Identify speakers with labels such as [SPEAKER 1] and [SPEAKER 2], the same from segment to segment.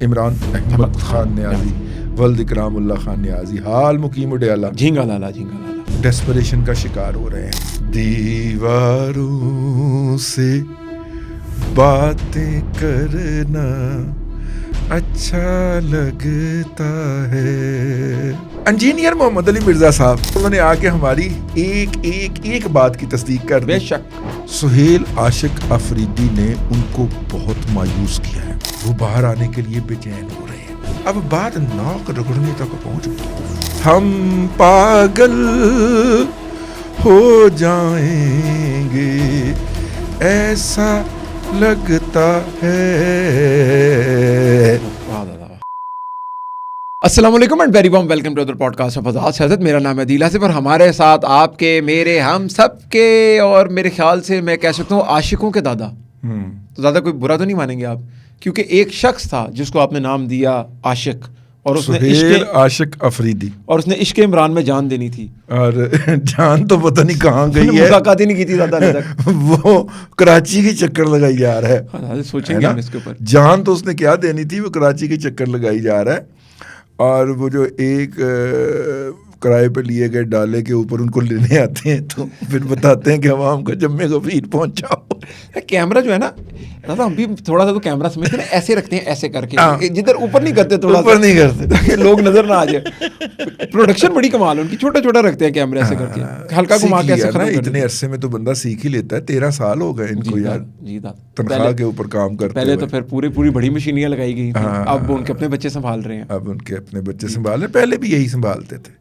[SPEAKER 1] عمران احمد خان نیازی ولد اکرام اللہ خان نیازی حال مقیم ڈیالہ
[SPEAKER 2] جھینگا لالا جھینگا لالا
[SPEAKER 1] ڈیسپریشن کا شکار ہو رہے ہیں. دیواروں سے باتیں کرنا اچھا لگتا ہے. انجینئر محمد علی مرزا صاحب انہوں نے آ کے ہماری ایک بات کی تصدیق کر دی.
[SPEAKER 2] بے شک
[SPEAKER 1] سہیل عاشق افریدی نے ان کو بہت مایوس کیا ہے. وہ باہر آنے کے لیے بے چین ہو رہے ہیں. اب بات ناک رگڑنے تک پہنچ گئی. ہم پاگل ہو جائیں گے ایسا لگتا ہے.
[SPEAKER 2] السلام علیکم and very warm welcome to other podcast of Azad Shahzad. میرا نام ہے عدیل آصف اور ہمارے ساتھ آپ کے میرے ہم سب کے اور میرے خیال سے میں کہہ سکتا ہوں عاشقوں کے دادا. تو دادا کوئی برا تو نہیں مانیں گے آپ, کیونکہ ایک شخص تھا جس کو آپ نے نام دیا عاشق, اور اس نے
[SPEAKER 1] سہیل عاشق افریدی,
[SPEAKER 2] اور اس نے عشق عمران میں جان دینی تھی.
[SPEAKER 1] اور جان تو پتہ نہیں کہاں گئی ہے,
[SPEAKER 2] ملاقات ہی نہیں کی تھی دادا نے تک.
[SPEAKER 1] وہ کراچی کی چکر لگائی جا رہا ہے.
[SPEAKER 2] سوچیں گے ہم اس کے اوپر.
[SPEAKER 1] جان تو اس نے کیا دینی تھی, وہ کراچی کی چکر لگائی جا رہا ہے. اور وہ جو ایک کرائے پہ لیے گئے ڈالے کے اوپر ان کو لینے آتے ہیں تو پھر بتاتے ہیں کہ عوام کا جمع غفیر پہنچاؤ.
[SPEAKER 2] کیمرہ جو ہے نا دادا, ہم بھی تھوڑا سا تو کیمرہ سمجھتے ہیں ایسے رکھتے ہیں, ایسے کر کے جدھر اوپر نہیں کرتے, تھوڑا
[SPEAKER 1] اوپر نہیں کرتے
[SPEAKER 2] تاکہ لوگ نظر نہ آ جائے. پروڈکشن بڑی کمال ہے ان کی, چھوٹا چھوٹا رکھتے ہیں کیمرے ایسے کر کے, ہلکا گھما کے ایسے ختم.
[SPEAKER 1] اتنے عرصے میں تو بندہ سیکھ ہی لیتا ہے. 13 سال ہو گئے ان کو یار تنخواہ کے اوپر کام کرتے.
[SPEAKER 2] پہلے تو پھر پوری بڑی مشینیاں لگائی گئی تھیں, اب ان کے اپنے بچے سنبھال رہے ہیں.
[SPEAKER 1] اب ان کے اپنے بچے سنبھال رہے, پہلے بھی یہی سنبھالتے تھے.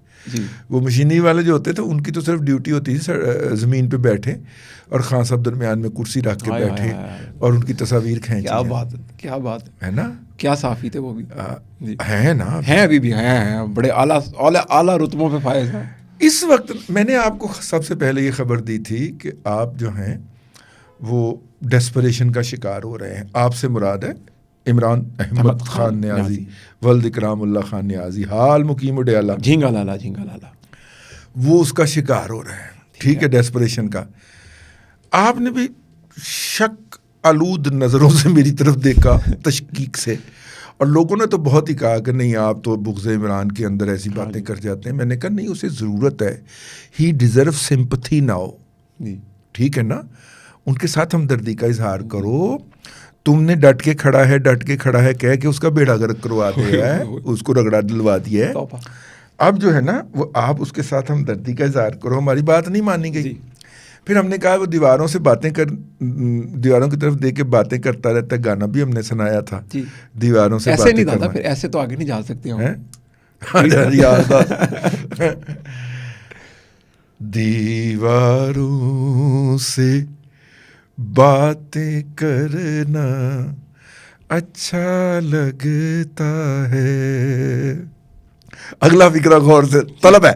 [SPEAKER 1] وہ مشینری والے جو ہوتے تھے ان کی تو صرف ڈیوٹی ہوتی تھی زمین پہ بیٹھے اور خان صاحب درمیان میں کرسی رکھ کے بیٹھے اور ان کی تصاویر کھینچی.
[SPEAKER 2] کیا بات ہے نا, کیا صافی تھے وہ بھی
[SPEAKER 1] ہیں نا,
[SPEAKER 2] ہیں ابھی بھی ہیں, بڑے اعلیٰ رتبوں پہ فائز ہیں.
[SPEAKER 1] اس وقت میں نے آپ کو سب سے پہلے یہ خبر دی تھی کہ آپ جو ہیں وہ ڈیسپریشن کا شکار ہو رہے ہیں. آپ سے مراد ہے عمران احمد خان نیازی ولد اکرام اللہ خان نیازی حال مقیم ڈیالہ
[SPEAKER 2] جھینگا لالا جھینگا لالا.
[SPEAKER 1] وہ اس کا شکار ہو رہے ہیں. ٹھیک ہے, ڈیسپریشن کا. آپ نے بھی شک آلود نظروں سے میری طرف دیکھا, تشکیک سے, اور لوگوں نے تو بہت ہی کہا کہ نہیں آپ تو بغض عمران کے اندر ایسی باتیں کر جاتے ہیں. میں نے کہا نہیں, اسے ضرورت ہے, ہی ڈیزرو سمپتھی ناؤ. ٹھیک ہے نا, ان کے ساتھ ہمدردی کا اظہار کرو. تم نے ڈٹ کے کھڑا ہے کہہ کے اس کا بیڑا گرک کروا دیا ہے, اس کو رگڑا دلوا دیا ہے. اب جو ہے نا وہ آپ اس کے ساتھ ہمدردی کا اظہار کرو. ہماری بات نہیں مانی گئی. پھر ہم نے کہا وہ دیواروں سے باتیں دیواروں کی طرف دیکھ کے باتیں کرتا رہتا ہے. گانا بھی ہم نے سنایا تھا, دیواروں سے
[SPEAKER 2] ایسے
[SPEAKER 1] باتیں
[SPEAKER 2] نہیں دادا, پھر ایسے تو آگے نہیں جا سکتے ہم.
[SPEAKER 1] دیواروں سے باتیں کرنا اچھا لگتا ہے. اگلا فکرہ غور سے طلب ہے.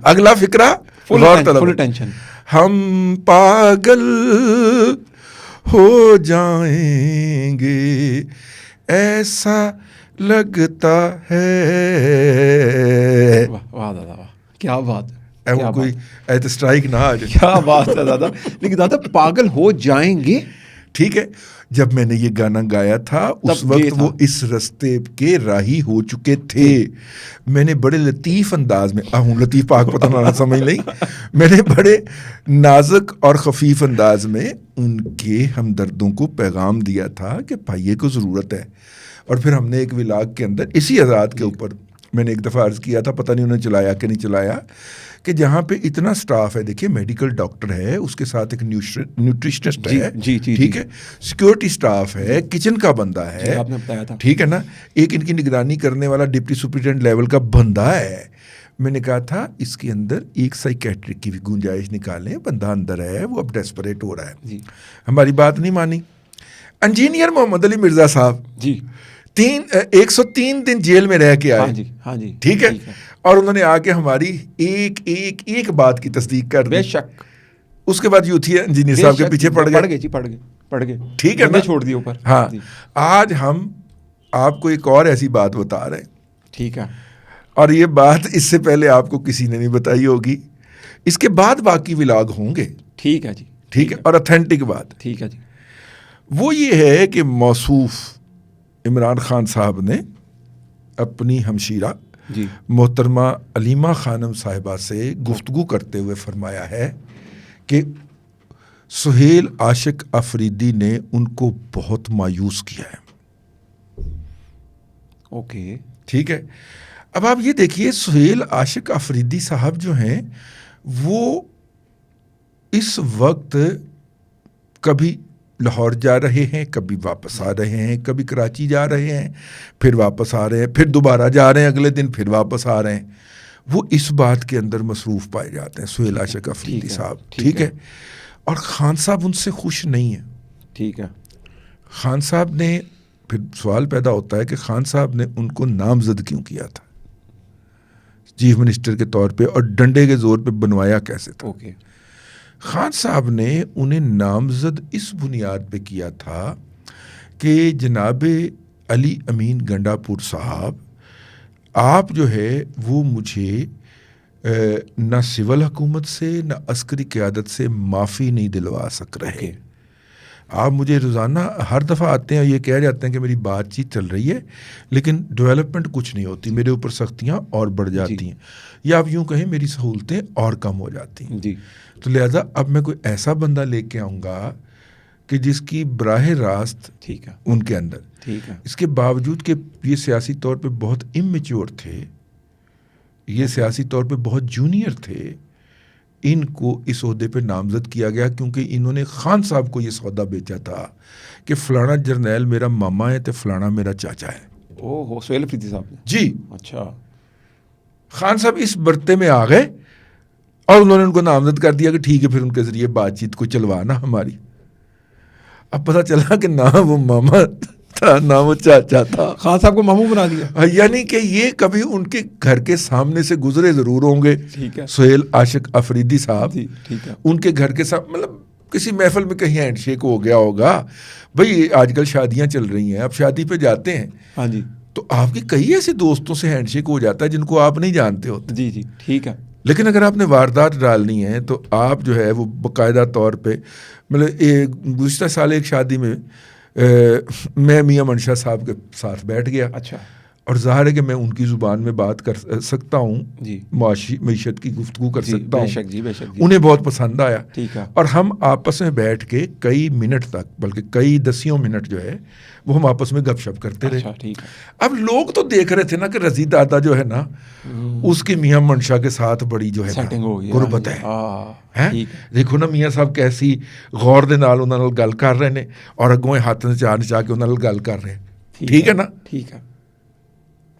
[SPEAKER 1] اگلا فکرہ غور طلب. ہم پاگل ہو جائیں گے ایسا لگتا ہے.
[SPEAKER 2] واہ دادا واہ, کیا بات ہے.
[SPEAKER 1] وہ کوئی ایت اسٹرائک نہ آ جائے.
[SPEAKER 2] کیا بات ہے دادا. لیکن دادا پاگل ہو جائیں گے,
[SPEAKER 1] ٹھیک ہے, جب میں نے یہ گانا گایا تھا اس وقت وہ اس رستے کے راہی ہو چکے تھے. میں نے بڑے لطیف انداز میں لطیف پاک پتہ نہ سمجھ نہیں, میں نے بڑے نازک اور خفیف انداز میں ان کے ہمدردوں کو پیغام دیا تھا کہ بھائیے کو ضرورت ہے. اور پھر ہم نے ایک ولاگ کے اندر اسی آزاد کے اوپر میں نے ایک دفعہ عرض کیا تھا, پتہ نہیں انہوں نے چلایا کہ نہیں چلایا, کہ جہاں پہ اتنا سٹاف ہے, دیکھیے میڈیکل ڈاکٹر ہے, اس کے ساتھ ایک نیوٹریشنسٹ ہے, ٹھیک ہے, سیکورٹی سٹاف ہے, کچن کا بندہ ہے, ٹھیک ہے نا, ایک ان کی نگرانی کرنے والا ڈپٹی سپرنٹینڈنٹ لیول کا بندہ ہے. میں نے کہا تھا اس کے اندر ایک سائیکیٹرک کی بھی گنجائش نکالیں, بندہ اندر ہے, وہ اب ڈیسپریٹ ہو رہا ہے. ہماری بات نہیں مانی. انجینئر محمد علی مرزا صاحب 103 دن جیل میں رہ کے آئے. ٹھیک ہے, اور انہوں نے آ کے ہماری ایک بات کی تصدیق کر دی.
[SPEAKER 2] بے شک.
[SPEAKER 1] اس کے بعد یوتھی انجینئر صاحب کے پیچھے پڑ گئے. ٹھیک ہے نا,
[SPEAKER 2] چھوڑ دی اوپر.
[SPEAKER 1] ہاں, آج ہم آپ کو ایک اور ایسی بات بتا رہے ہیں.
[SPEAKER 2] ٹھیک ہے,
[SPEAKER 1] اور یہ بات اس سے پہلے آپ کو کسی نے نہیں بتائی ہوگی. اس کے بعد باقی ولاگ ہوں گے.
[SPEAKER 2] ٹھیک ہے جی,
[SPEAKER 1] ٹھیک ہے, اور اتھینٹک بات.
[SPEAKER 2] ٹھیک ہے جی.
[SPEAKER 1] وہ یہ ہے کہ موصوف عمران خان صاحب نے اپنی ہمشیرہ
[SPEAKER 2] جی
[SPEAKER 1] محترمہ علیمہ خانم صاحبہ سے گفتگو کرتے ہوئے فرمایا ہے کہ سہیل عاشق افریدی نے ان کو بہت مایوس کیا ہے.
[SPEAKER 2] اوکے
[SPEAKER 1] ٹھیک ہے. اب آپ یہ دیکھیے سہیل عاشق افریدی صاحب جو ہیں وہ اس وقت کبھی لاہور جا رہے ہیں, کبھی واپس آ رہے ہیں, کبھی کراچی جا رہے ہیں, پھر واپس آ رہے ہیں, پھر دوبارہ جا رہے ہیں, اگلے دن پھر واپس آ رہے ہیں. وہ اس بات کے اندر مصروف پائے جاتے ہیں سہیل عاشق افریدی صاحب. ٹھیک ہے. اور خان صاحب ان سے خوش نہیں ہیں.
[SPEAKER 2] ٹھیک ہے.
[SPEAKER 1] خان صاحب نے پھر سوال پیدا ہوتا ہے کہ خان صاحب نے ان کو نامزد کیوں کیا تھا چیف منسٹر کے طور پہ, اور ڈنڈے کے زور پہ بنوایا کیسے تھا.
[SPEAKER 2] اوکے.
[SPEAKER 1] خان صاحب نے انہیں نامزد اس بنیاد پہ کیا تھا کہ جناب علی امین گنڈا پور صاحب آپ جو ہے وہ مجھے نہ سول حکومت سے نہ عسکری قیادت سے معافی نہیں دلوا سک رہے. آپ مجھے روزانہ ہر دفعہ آتے ہیں اور یہ کہہ جاتے ہیں کہ میری بات چیت چل رہی ہے لیکن ڈیولپمنٹ کچھ نہیں ہوتی, میرے اوپر سختیاں اور بڑھ جاتی ہیں, یا آپ یوں کہیں میری سہولتیں اور کم ہو جاتی ہیں.
[SPEAKER 2] جی.
[SPEAKER 1] تو لہٰذا اب میں کوئی ایسا بندہ لے کے آؤں گا کہ جس کی براہ راست
[SPEAKER 2] ٹھیک ہے
[SPEAKER 1] ان کے اندر,
[SPEAKER 2] ٹھیک ہے,
[SPEAKER 1] اس کے باوجود کہ یہ سیاسی طور پہ بہت اممیچور تھے, یہ سیاسی طور پہ بہت جونیئر تھے, ان کو اس عہدے پہ نامزد کیا گیا کیونکہ انہوں نے خان صاحب کو یہ سودا بیچا تھا کہ فلانا جرنیل میرا ماما ہے تو فلانا میرا چاچا ہے.
[SPEAKER 2] اوہ سہیل افریدی صاحب نے.
[SPEAKER 1] جی.
[SPEAKER 2] اچھا.
[SPEAKER 1] خان صاحب اس برتے میں آ گئے اور انہوں نے ان کو نامزد کر دیا کہ ٹھیک ہے پھر ان کے ذریعے بات چیت کو چلوانا ہماری. اب پتہ چلا کہ نہ وہ ماما تھا نہ وہ چاچا تھا,
[SPEAKER 2] خان صاحب کو ماموں بنا دیا.
[SPEAKER 1] یعنی کہ یہ کبھی ان کے گھر کے سامنے سے گزرے ضرور ہوں گے.
[SPEAKER 2] ٹھیک ہے.
[SPEAKER 1] سہیل عاشق افریدی صاحب.
[SPEAKER 2] جی ٹھیک ہے.
[SPEAKER 1] ان کے گھر کے سامنے مطلب کسی محفل میں کہیں ہینڈ شیک ہو گیا ہوگا. بھائی آج کل شادیاں چل رہی ہیں, اب شادی پہ جاتے ہیں.
[SPEAKER 2] ہاں جی.
[SPEAKER 1] تو آپ کے کئی ایسے دوستوں سے ہینڈ شیک ہو جاتا ہے جن کو آپ نہیں جانتے ہوتے.
[SPEAKER 2] جی جی ٹھیک ہے.
[SPEAKER 1] لیکن اگر آپ نے واردات ڈالنی ہے تو آپ جو ہے وہ باقاعدہ طور پہ مطلب گزشتہ سال ایک شادی میں میں میاں منشا صاحب کے ساتھ بیٹھ گیا.
[SPEAKER 2] اچھا.
[SPEAKER 1] اور ظاہر ہے کہ میں ان کی زبان میں بات کر سکتا ہوں,
[SPEAKER 2] جی
[SPEAKER 1] معیشت کی گفتگو کر سکتا ہوں.
[SPEAKER 2] بے شک جی, بے شک جی.
[SPEAKER 1] انہیں بہت پسند آیا.
[SPEAKER 2] ٹھیک ہے.
[SPEAKER 1] اور ہم آپس میں بیٹھ کے کئی منٹ تک بلکہ کئی دسیوں منٹ جو ہے وہ ہم آپس میں گپ شپ کرتے رہے.
[SPEAKER 2] اچھا ٹھیک ہے. اب
[SPEAKER 1] لوگ تو دیکھ رہے تھے نا کہ رضی دادا جو ہے نا اس کی میاں منشا کے ساتھ بڑی جو ہے غربت ہے. دیکھو نا میاں صاحب کیسی غور دے نال انہاں نال گل کر رہے نے اور اگوں ہاتھ نچا نچا کے انہاں نال گل کر رہے ہیں. ٹھیک ہے نا.
[SPEAKER 2] ٹھیک ہے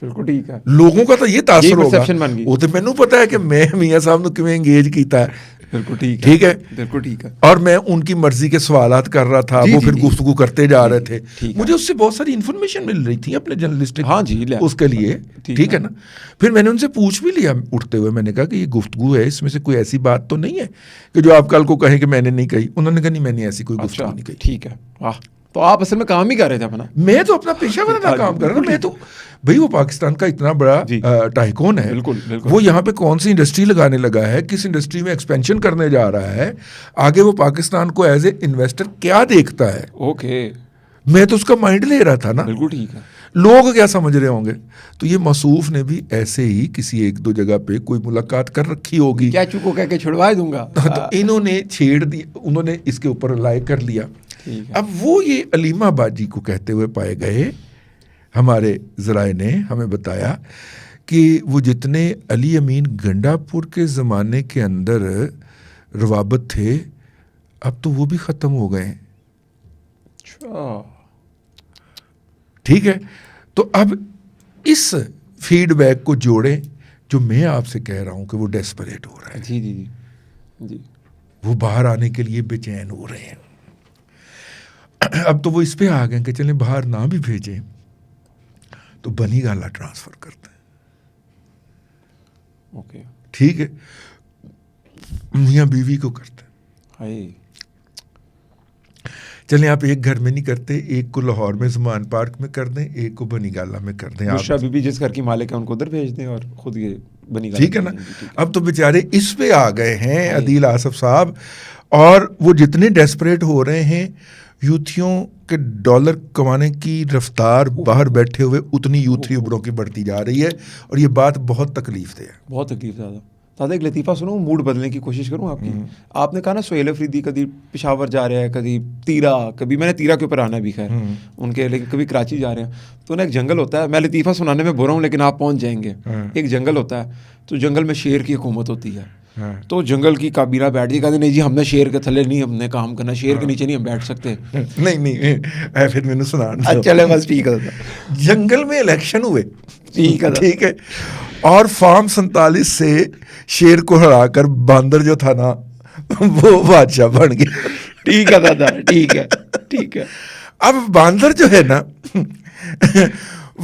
[SPEAKER 2] بالکل ٹھیک ہے.
[SPEAKER 1] لوگوں کا تو یہ تاثر ہوگا,
[SPEAKER 2] وہ
[SPEAKER 1] تو مینوں پتا ہے کہ میں میاں صاحب نو کیویں انگیج کیتا ہے.
[SPEAKER 2] بالکل ٹھیک ہے.
[SPEAKER 1] ٹھیک ہے.
[SPEAKER 2] بالکل ٹھیک ہے.
[SPEAKER 1] اور میں ان کی مرضی کے سوالات کر رہا تھا, وہ پھر گفتگو کرتے جا رہے تھے. مجھے اس سے بہت ساری انفارمیشن مل رہی تھی اپنے جرنلسٹک اس کے لیے. ٹھیک ہے نا. پھر میں نے ان سے پوچھ بھی لیا اٹھتے ہوئے, میں نے کہا کہ یہ گفتگو ہے, اس میں سے کوئی ایسی بات تو نہیں ہے کہ جو آپ کل کو کہیں کہ میں نے نہیں کہی. انہوں نے کہا نہیں میں نے ایسی کوئی گفتگو نہیں کہی.
[SPEAKER 2] ٹھیک ہے. تو آپ اصل میں کام ہی کر رہے تھے اپنا.
[SPEAKER 1] میں تو اپنا پیشہ ورانہ کام کر رہا تھا. میں تو بھائی وہ پاکستان کا اتنا بڑا ٹائکون ہے, وہ یہاں پہ کون سی انڈسٹری لگانے لگا ہے, کس انڈسٹری میں ایکسپینشن کرنے جا رہا ہے, آگے وہ پاکستان کو ایز اے انویسٹر کیا دیکھتا ہے.
[SPEAKER 2] اوکے.
[SPEAKER 1] میں تو اس کا مائنڈ لے رہا تھا نا.
[SPEAKER 2] بالکل ٹھیک ہے.
[SPEAKER 1] لوگ کیا سمجھ رہے ہوں گے. تو یہ موصوف نے بھی ایسے ہی کسی ایک دو جگہ پہ کوئی ملاقات کر رکھی ہوگی,
[SPEAKER 2] کیا چکو کہہ کے چھڑوا دوں گا.
[SPEAKER 1] تو انہوں نے چھیڑ دی, انہوں نے اس کے اوپر لائق کر لیا. اب وہ یہ علیمہ باجی کو کہتے ہوئے پائے گئے, ہمارے ذرائع نے ہمیں بتایا کہ وہ جتنے علی امین گنڈا پور کے زمانے کے اندر روابط تھے اب تو وہ بھی ختم ہو گئے. ٹھیک ہے. تو اب اس فیڈ بیک کو جوڑیں جو میں آپ سے کہہ رہا ہوں کہ وہ ڈیسپریٹ ہو رہا ہے.
[SPEAKER 2] جی جی جی. وہ
[SPEAKER 1] باہر آنے کے لیے بے چین ہو رہے ہیں. اب تو وہ اس پہ آ گئے کہ چلیں باہر نہ بھی بھیجیں تو بنی گالا ٹرانسفر کرتے ہیں.
[SPEAKER 2] اوکے.
[SPEAKER 1] ٹھیک ہے. میاں بیوی کو کرتے ہیں. چلیں آپ ایک گھر میں نہیں کرتے, ایک کو لاہور میں زمان پارک میں کر دیں, ایک کو بنی گالا میں کر دیں.
[SPEAKER 2] بشرا بی بی جس گھر کی مالک ہے ان کو ادھر بھیج دیں اور خود یہ بنی گالا.
[SPEAKER 1] ٹھیک ہے نا. اب تو بیچارے اس پہ آ گئے ہیں عدیل آصف صاحب, اور وہ جتنے ڈیسپریٹ ہو رہے ہیں یوتھیوں کے ڈالر کمانے کی رفتار باہر بیٹھے ہوئے اتنی یوٹیوبروں کی بڑھتی جا رہی ہے, اور یہ بات بہت تکلیف دہ ہے,
[SPEAKER 2] بہت تکلیف زیادہ. دادا ایک لطیفہ سنوں, موڈ بدلنے کی کوشش کروں آپ کی. آپ نے کہا نا سہیل افریدی کبھی پشاور جا رہے ہیں, کبھی تیرا, کبھی میں نے تیرا کے اوپر آنا بھی خیر ان کے, لیکن کبھی کراچی جا رہے ہیں. تو نا ایک جنگل ہوتا ہے, میں لطیفہ سنانے میں برا ہوں لیکن آپ پہنچ جائیں گے. ایک جنگل ہوتا ہے, تو جنگل میں شیر کی حکومت ہوتی ہے. تو جنگل کی کابینہ بیٹھ گئی, کہتے نہیں جی ہم نے شیر کے تھلے نہیں ہم نے کام کرنا, شیر کے نیچے نہیں ہم بیٹھ سکتے.
[SPEAKER 1] نہیں پھر میں نے سنا,
[SPEAKER 2] چلے بس ٹھیک ہے.
[SPEAKER 1] جنگل میں الیکشن ہوئے, ٹھیک ہے, اور فارم 47 سے شیر کو ہرا کر باندر جو تھا نا وہ بادشاہ بن گیا.
[SPEAKER 2] ٹھیک ہے دادا, ٹھیک ہے ٹھیک ہے.
[SPEAKER 1] اب باندر جو ہے نا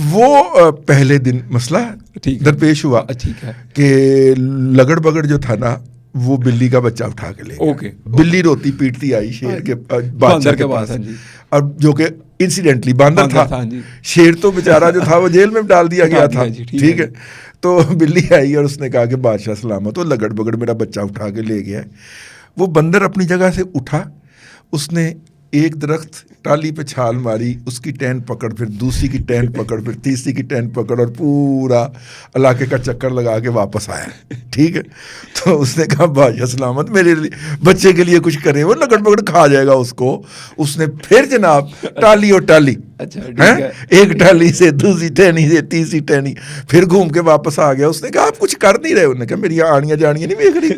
[SPEAKER 1] وہ پہلے دن مسئلہ درپیش ہوا کہ لگڑ بگڑ جو تھا نا وہ بلی کا بچہ اٹھا کے لے گیا. بلی روتی پیٹتی آئی شیر کے بادشاہ کے پاس, اور جو کہ انسیڈنٹلی باندر تھا. شیر تو بیچارہ جو تھا وہ جیل میں ڈال دیا گیا تھا, ٹھیک ہے. تو بلی آئی اور اس نے کہا کہ بادشاہ سلامت ہو, لگڑ بگڑ میرا بچہ اٹھا کے لے گیا ہے. وہ بندر اپنی جگہ سے اٹھا, اس نے ایک درخت ٹالی پہ چھال ماری, اس کی ٹین پکڑ, پھر دوسری کی ٹین پکڑ, پھر تیسری کی ٹین پکڑ, اور پورا علاقے کا چکر لگا کے واپس آیا, ٹھیک ہے. تو اس نے کہا بادشاہ سلامت میرے بچے کے لیے کچھ کریں, وہ لگڑ بگڑ کھا جائے گا اس کو. اس نے پھر جناب ٹالی اور ٹالی, ایک ٹالی سے دوسری ٹہنی سے تیسری ٹہنی, پھر گھوم کے واپس آ گیا. اس نے کہا آپ کچھ کر نہیں رہے. انہوں نے کہا میری آڑیاں جاڑیاں نہیں دیکھ رہی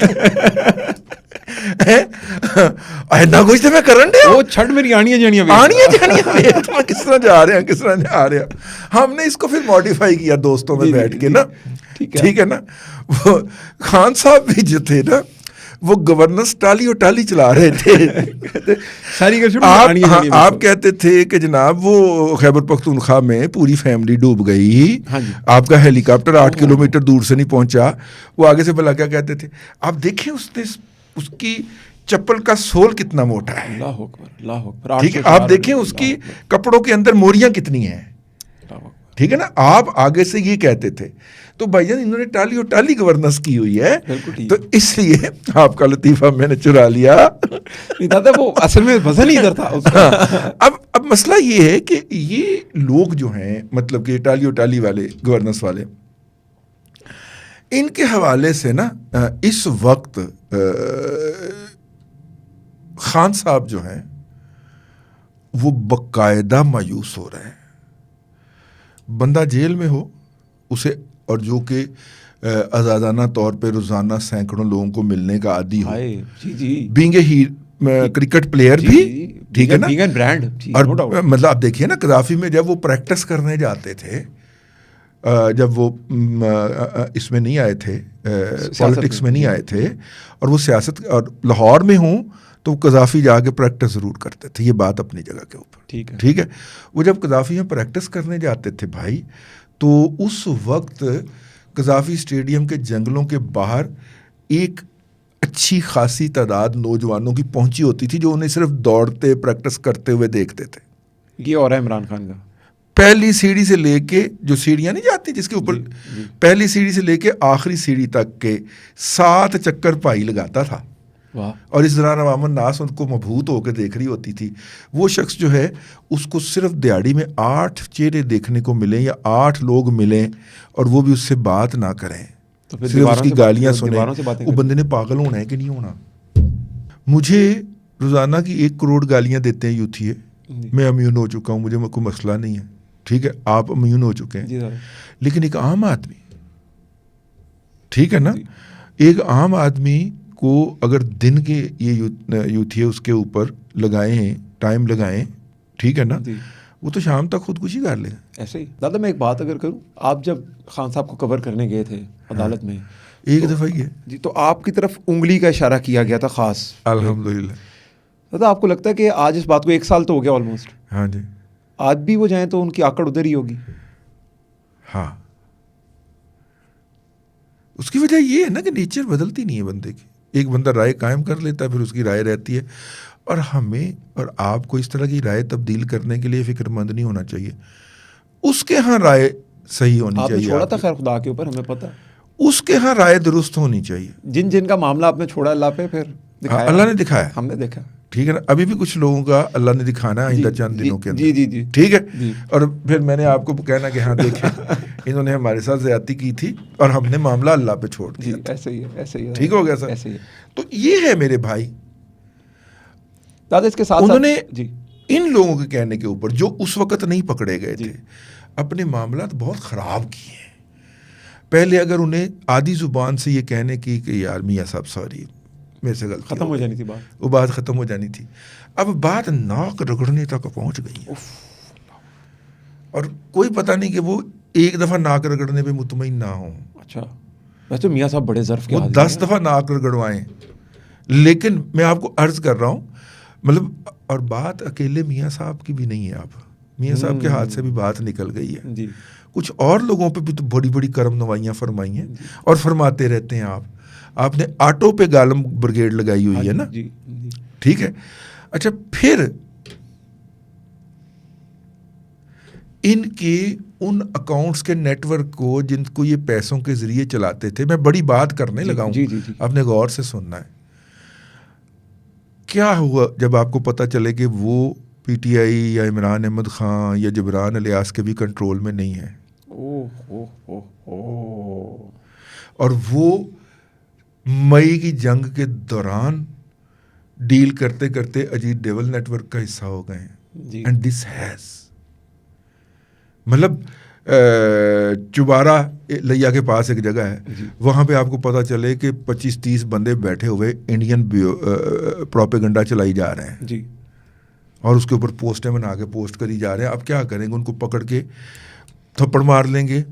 [SPEAKER 1] ایسا کچھ تو میں کرن دیا,
[SPEAKER 2] وہ چھڑ میری آڑیاں جاڑیاں
[SPEAKER 1] کس طرح جا رہے ہیں, کس طرح جا رہے ہیں. ہم نے اس کو پھر ماڈیفائی کیا دوستوں میں بیٹھ کے نا, ٹھیک ہے نا. وہ خان صاحب بھی جو تھے نا وہ گورننس ٹالی اور ٹالی چلا رہے تھے. آپ کہتے تھے کہ جناب وہ خیبر پختونخوا میں پوری فیملی ڈوب گئی, آپ کا ہیلی کاپٹر 8 کلومیٹر دور سے نہیں پہنچا. وہ آگے سے بلا کیا کہتے تھے, آپ دیکھیں اس کی چپل کا سول کتنا موٹا ہے, ٹھیک ہے. آپ دیکھیں اس کی کپڑوں کے اندر موریاں کتنی ہیں, ٹھیک ہے نا. آپ آگے سے یہ کہتے تھے. تو بھائی جان انہوں نے ٹالی اور ٹالی گورننس کی ہوئی ہے, تو اس لیے آپ کا لطیفہ میں نے چرا لیا.
[SPEAKER 2] وہ اصل میں وزن ہی ادھر تھا.
[SPEAKER 1] اب مسئلہ یہ ہے کہ یہ لوگ جو ہیں مطلب کہ ٹالی اور ٹالی والے گورننس والے, ان کے حوالے سے نا اس وقت خان صاحب جو ہیں وہ باقاعدہ مایوس ہو رہے ہیں. بندہ جیل میں ہو اسے, اور جو کہ آزادانہ طور پہ روزانہ سینکڑوں لوگوں کو ملنے کا عادی ہو, بینگ اے کرکٹ پلیئر بھی, ٹھیک ہے نا, اور مطلب آپ دیکھیے نا قذافی میں جب وہ پریکٹس کرنے جاتے تھے, جب وہ اس میں نہیں آئے تھے, پالیٹکس میں نہیں آئے تھے, اور وہ سیاست اور لاہور میں ہوں, تو قذافی جا کے پریکٹس ضرور کرتے تھے. یہ بات اپنی جگہ کے اوپر, ٹھیک ہے. وہ جب قذافی میں پریکٹس کرنے جاتے تھے بھائی, تو اس وقت قذافی اسٹیڈیم کے جنگلوں کے باہر ایک اچھی خاصی تعداد نوجوانوں کی پہنچی ہوتی تھی جو انہیں صرف دوڑتے پریکٹس کرتے ہوئے دیکھتے تھے.
[SPEAKER 2] یہ اور ہے عمران خان کا
[SPEAKER 1] پہلی سیڑھی سے لے کے, جو سیڑھیاں نہیں جاتی جس کے اوپر, پہلی سیڑھی سے لے کے آخری سیڑھی تک کے 7 چکر پائی لگاتا تھا. اور اس دوران عوام الناس ان کو مبہوت ہو کے دیکھ رہی ہوتی تھی. وہ شخص جو ہے اس کو صرف دیہڑی میں 8 چہرے دیکھنے کو ملیں یا 8 لوگ ملیں, اور وہ بھی اس سے بات نہ کریں, صرف اس کی گالیاں سنیں, وہ بندے نے پاگل ہونا ہے کہ نہیں ہونا. مجھے روزانہ کی 1 کروڑ گالیاں دیتے ہیں یوتھی, میں امیون ہو چکا ہوں, مجھے کوئی مسئلہ نہیں ہے, ٹھیک ہے. آپ امیون ہو چکے ہیں, لیکن ایک عام آدمی, ٹھیک ہے نا, ایک عام آدمی کو اگر دن کے یہ یوتھی اس کے اوپر لگائیں, ٹائم لگائیں, ٹھیک ہے نا, وہ تو شام تک خودکشی کر لے.
[SPEAKER 2] ایسے ہی دادا میں ایک بات اگر کروں, آپ جب خان صاحب کو کور کرنے گئے تھے عدالت میں,
[SPEAKER 1] ایک دفعہ یہ
[SPEAKER 2] جی, تو آپ کی طرف انگلی کا اشارہ کیا گیا تھا خاص,
[SPEAKER 1] الحمدللہ.
[SPEAKER 2] دادا آپ کو لگتا ہے کہ آج اس بات کو 1 سال تو ہو گیا آلموسٹ,
[SPEAKER 1] ہاں جی,
[SPEAKER 2] آج بھی وہ جائیں تو ان کی آکڑ ادھر ہی ہوگی.
[SPEAKER 1] ہاں, اس کی وجہ یہ ہے نا کہ نیچر بدلتی نہیں ہے بندے کی. ایک بندہ رائے قائم کر لیتا ہے, پھر اس کی رائے رہتی ہے, اور ہمیں اور آپ کو اس طرح کی رائے تبدیل کرنے کے لیے فکر مند نہیں ہونا چاہیے. اس کے ہاں رائے صحیح ہونی چاہیے.
[SPEAKER 2] آپ نے چھوڑا تھا خیر خدا کے اوپر, ہمیں پتہ,
[SPEAKER 1] اس کے ہاں رائے درست ہونی چاہیے.
[SPEAKER 2] جن کا معاملہ آپ نے چھوڑا اللہ پہ, پھر
[SPEAKER 1] اللہ نے دکھایا,
[SPEAKER 2] ہم نے دیکھا,
[SPEAKER 1] ٹھیک ہے نا. ابھی بھی کچھ لوگوں کا اللہ نے دکھانا ہے آئندہ چند دنوں کے اندر.
[SPEAKER 2] جی جی جی
[SPEAKER 1] ٹھیک ہے. اور پھر میں نے آپ کو کہنا کہ ہاں دیکھیں انہوں نے ہمارے ساتھ زیادتی کی تھی اور ہم نے معاملہ اللہ پہ چھوڑ دیا.
[SPEAKER 2] ایسے ہی ہے, ایسے ہی ہے,
[SPEAKER 1] ٹھیک ہو گیا سر.
[SPEAKER 2] ایسے ہی ہے.
[SPEAKER 1] تو یہ ہے میرے بھائی
[SPEAKER 2] دادا اس کے ساتھ
[SPEAKER 1] انہوں نے ان لوگوں کے کہنے کے اوپر جو اس وقت نہیں پکڑے گئے تھے اپنے معاملات بہت خراب کیے ہیں. پہلے اگر انہیں آدھی زبان سے یہ کہنے کی کہ یار میاں صاحب سوری میرے سے غلطی
[SPEAKER 2] ختم ہو جانی تھی بات,
[SPEAKER 1] وہ بات ختم ہو جانی تھی. اب بات ناک رگڑنے تک پہنچ گئی ہے اور کوئی پتہ نہیں کہ وہ ایک دفعہ ناک رگڑنے پہ مطمئن نہ ہوں.
[SPEAKER 2] اچھا ویسے تو میاں صاحب بڑے ظرف کے,
[SPEAKER 1] وہ 10 دفعہ ناک رگڑوائیں. لیکن میں آپ کو عرض کر رہا ہوں مطلب, اور بات اکیلے میاں صاحب کی بھی نہیں ہے. آپ میاں صاحب کے ہاتھ سے بھی بات نکل گئی ہے. کچھ اور لوگوں پہ بھی تو بڑی بڑی کرم نوائیاں فرمائی ہیں اور فرماتے رہتے ہیں. آپ نے آٹو پہ گالم بریگیڈ لگائی ہوئی ہے نا, ٹھیک ہے. اچھا پھر ان کے ان اکاؤنٹس کے نیٹ ورک کو جن کو یہ پیسوں کے ذریعے چلاتے تھے, میں بڑی بات کرنے لگا ہوں, آپ نے غور سے سننا ہے. کیا ہوا جب آپ کو پتہ چلے کہ وہ پی ٹی آئی یا عمران احمد خان یا جبران الیاس کے بھی کنٹرول میں نہیں ہے, اور وہ مئی کی جنگ کے دوران ڈیل کرتے کرتے اجیت ڈیول نیٹ ورک کا حصہ ہو گئے ہیں. اینڈ دس ہیز مطلب چبارہ لیا کے پاس ایک جگہ ہے, وہاں پہ آپ کو پتہ چلے کہ 25-30 بندے بیٹھے ہوئے انڈین پروپیگنڈا چلائی جا رہے ہیں اور اس کے اوپر پوسٹیں بنا کے پوسٹ کری جا رہے ہیں. اب کیا کریں گے, ان کو پکڑ کے تھپڑ مار لیں گے,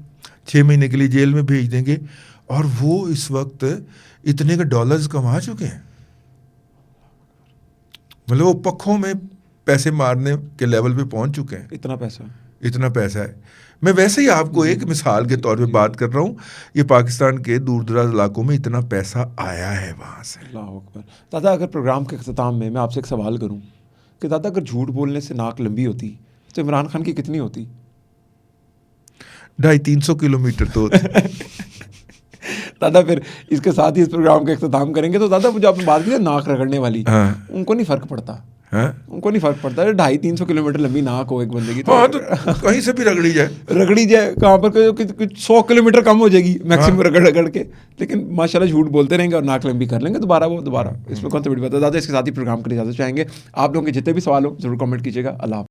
[SPEAKER 1] 6 مہینے کے لیے جیل میں بھیج دیں گے, اور وہ اس وقت اتنے کے ڈالرز کما چکے ہیں. مطلب وہ پکھوں میں پیسے مارنے کے لیول پہ پہنچ چکے ہیں. اتنا پیسہ ہے. میں ویسے ہی آپ کو ایک مثال کے طور پہ بات کر رہا ہوں, یہ پاکستان کے دور دراز علاقوں میں اتنا پیسہ آیا ہے وہاں سے.
[SPEAKER 2] اللہ اکبر. دادا اگر پروگرام کے اختتام میں آپ سے ایک سوال کروں کہ دادا اگر جھوٹ بولنے سے ناک لمبی ہوتی تو عمران خان کی کتنی ہوتی؟
[SPEAKER 1] 250-300 کلومیٹر تو ہوتی.
[SPEAKER 2] دادا پھر اس کے ساتھ ہی اس پروگرام کا اختتام کریں گے. تو دادا مجھے آپ نے بات کی ناک رگڑنے والی, ان کو نہیں فرق پڑتا, ان کو نہیں فرق پڑتا. 250-300 کلومیٹر لمبی ناک ہو ایک بندے کی,
[SPEAKER 1] تو کہیں سے بھی رگڑی جائے
[SPEAKER 2] کہاں پر 100 کلومیٹر کم ہو جائے گی میکسیمم رگڑ کے. لیکن ماشاء اللہ جھوٹ بولتے رہیں گے اور ناک لمبی کر لیں گے دوبارہ. اس میں کون سی بڑی بات ہے. دادا اس کے ساتھ ہی پروگرام کے لیے اجازت چاہیں گے. آپ لوگوں کے جتنے بھی سوال ہو ضرور کمنٹ کیجیے گا. اللہ حافظ.